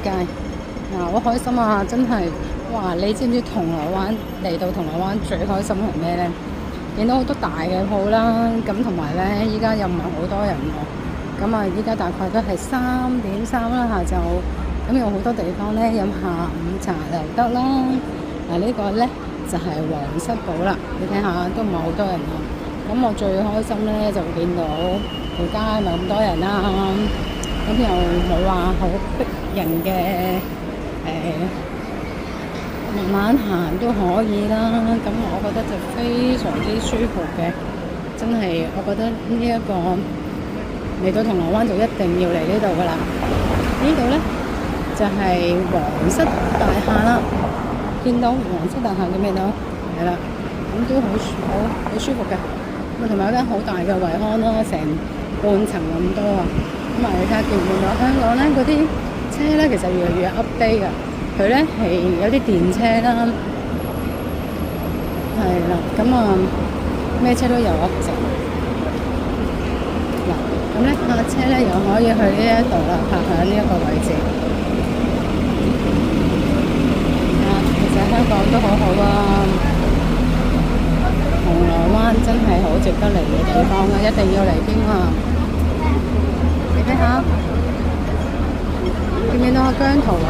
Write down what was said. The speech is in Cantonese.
街。好開心啊！真係，哇！你知唔知銅鑼灣嚟到銅鑼灣最開心係咩呢？見到好多大嘅鋪啦，咁同埋呢，依家又唔係好多人喎。咁啊，依家大概都係3點3啦下晝，咁有好多地方呢，飲下午茶又得啦。呢個呢，就係皇室堡啦，你睇下都唔係好多人啊。咁我最開心呢，就見到條街咪咁多人啦，咁又冇話好逼人嘅。慢慢行都可以啦，咁我覺得就非常之舒服嘅，真係我覺得呢一個嚟到銅鑼灣就一定要嚟呢度噶啦。呢度呢，就係皇室大廈啦，見到皇室大廈嘅咩都係啦，咁都好舒服嘅。咁同埋有間好大嘅維康啦，成半層咁多啊。咁你睇下見唔見到香港呢嗰啲車咧，其實越嚟越 update 㗎。佢咧係有啲電車啦，係啦，咁啊咩車都有啊，其實嗱，咁咧泊車咧又可以去呢一度啦，泊喺呢一個位置。其實香港都好好啊，銅鑼灣真係好值得嚟嘅地方啊，一定要嚟添啊！你睇下。見唔見到個姜濤啊？